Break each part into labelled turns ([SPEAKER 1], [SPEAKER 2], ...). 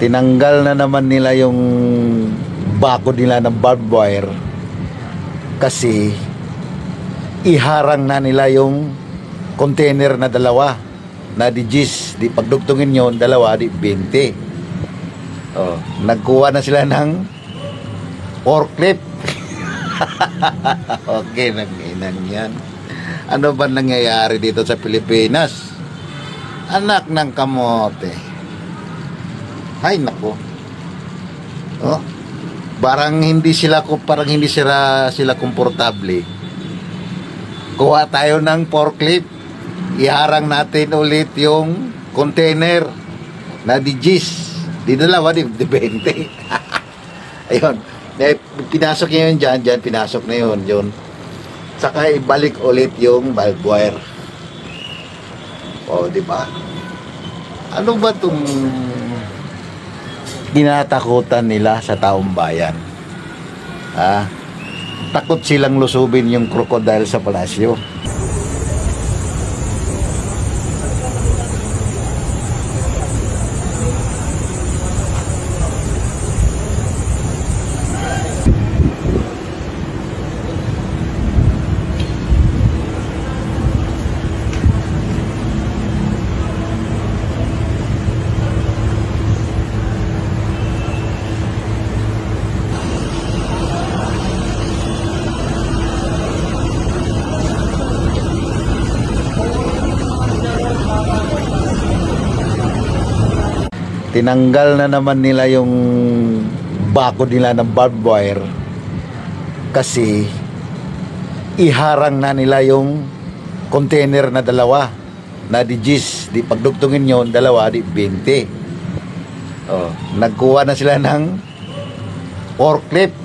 [SPEAKER 1] Tinanggal na naman nila yung bako nila ng barbed wire kasi iharang na nila yung container na dalawa na di gis, di pagdugtungin yon dalawa di 20. Nagkuha na sila ng forklift. Okay, nanginan yan. Ano ba nangyayari dito sa Pilipinas? Anak ng kamote. Ay nako. Parang hindi sila komportable. Kuha tayo ng forklift. Iharang natin ulit yung container na di gis. Di dalawa, di 20. Ayun. Pinasok niya yun dyan, pinasok na yun. Saka ibalik ulit yung barbed wire. Di ba? Ano ba itong tinatakutan nila sa taong bayan? Takot silang lusubin yung crocodile sa palasyo. Tinanggal na naman nila yung bako nila ng barbed wire kasi iharang na nila yung container na dalawa na di gis, di pagdugtungin yon dalawa di 20. Nagkuha na sila ng forklift.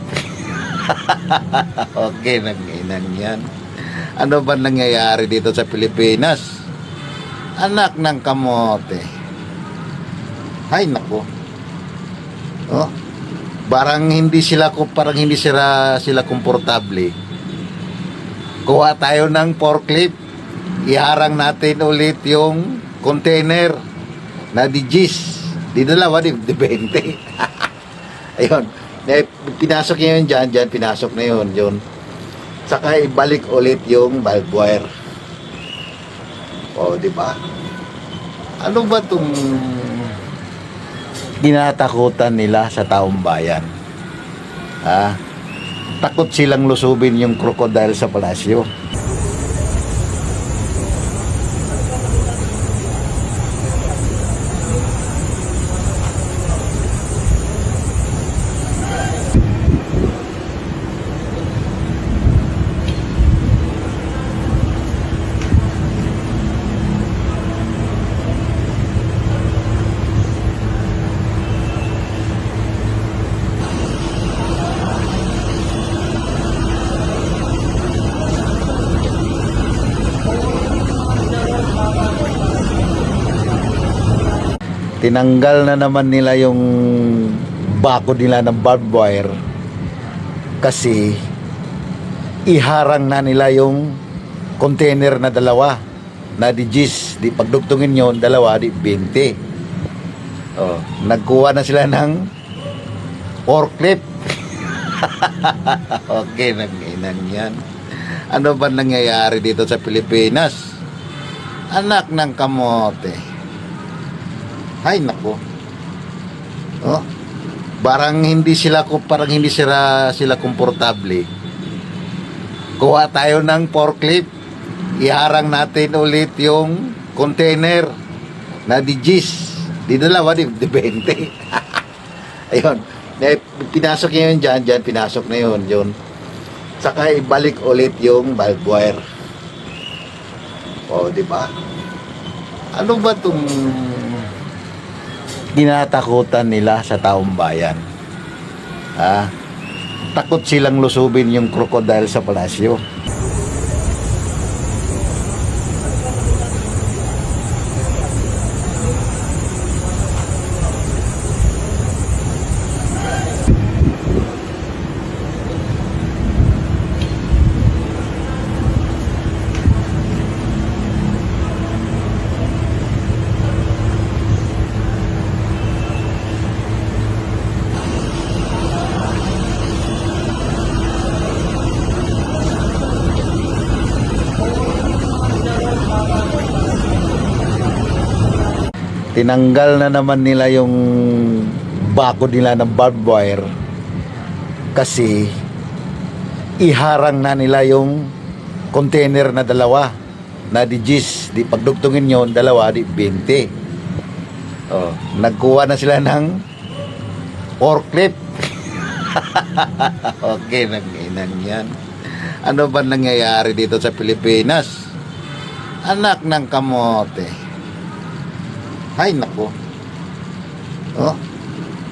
[SPEAKER 1] Okay, nanginan yan. Ano ba nangyayari dito sa Pilipinas? Anak ng kamote. Ay nako. Parang hindi sila komportable. Kuha tayo ng forklift. Iharang natin ulit yung container na di gis. Di dalawa, di 20. Ayun. Pinasok niya yun dyan, pinasok na yun. Saka ibalik ulit yung barbed wire. Di ba? Ano ba itong tinatakutan nila sa taong bayan? Takot silang lusubin yung crocodile sa palasyo. Tinanggal na naman nila yung bako nila ng barbed wire kasi iharang na nila yung container na dalawa na di gis, di pagdugtungin yon dalawa di 20. Nagkuha na sila ng forklift. Okay, nanginan yan. Ano ba nangyayari dito sa Pilipinas? Anak ng kamote. Ay nako. Parang hindi sila komportable. Kuha tayo ng forklift. Iharang natin ulit yung container na di gis. Di dalawa, di 20. Ayun. Pinasok niya yun dyan, pinasok na yun. Saka ibalik ulit yung barbed wire. Di ba? Ano ba itong tinatakutan nila sa taong bayan? Takot silang lusubin yung crocodile sa palasyo. Tinanggal na naman nila yung bako nila ng barbed wire kasi iharang na nila yung container na dalawa na di gis, di pagdugtungin yon dalawa di 20. Nagkuha na sila ng forklift. Okay, nanginan yan. Ano ba nangyayari dito sa Pilipinas? Anak ng kamote. Ay nako.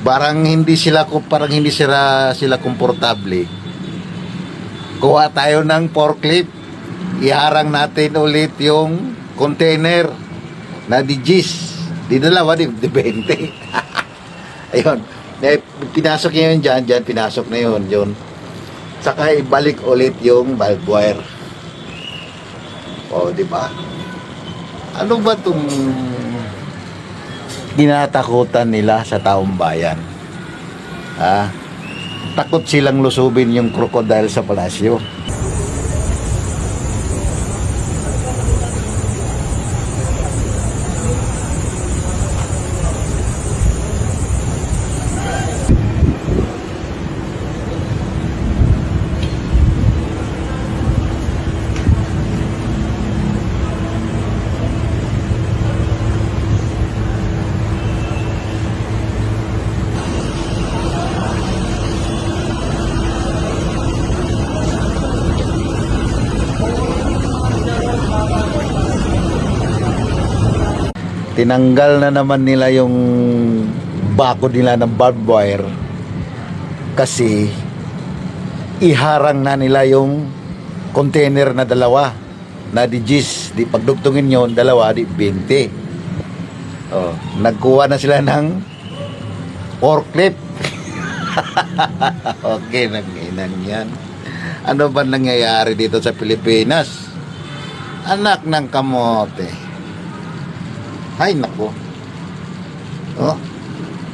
[SPEAKER 1] Parang hindi sila komportable. Kuha tayo ng forklift. Iharang natin ulit yung container na di gis. Di dalawa, di 20. Ayun. Pinasok niya yun dyan, pinasok na yun. Saka ibalik ulit yung barbed wire. Di ba? Ano ba itong tinatakutan nila sa taong bayan? Takot silang lusubin yung crocodile sa palasyo. Tinanggal na naman nila yung bako nila ng barbed wire kasi iharang na nila yung container na dalawa na di gis, di pagdugtungin yon dalawa di 20. Nagkuha na sila ng forklift. Okay, nanginan yan. Ano ba nangyayari dito sa Pilipinas? Anak ng kamote. Ay nako.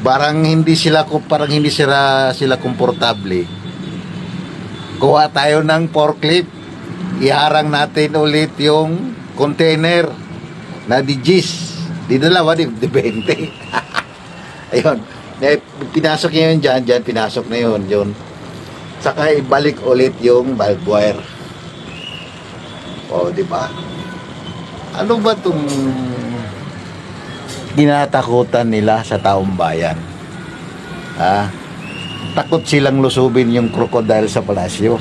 [SPEAKER 1] Parang hindi sila komportable. Kuha tayo ng forklift. Iharang natin ulit yung container na di gis. Di dalawa, di 20. Ayun. Pinasok niya yun dyan, pinasok na yun. Saka ibalik ulit yung barbed wire. Di ba? Ano ba itong tinatakutan nila sa taong bayan? Takot silang lusubin yung crocodile sa palasyo.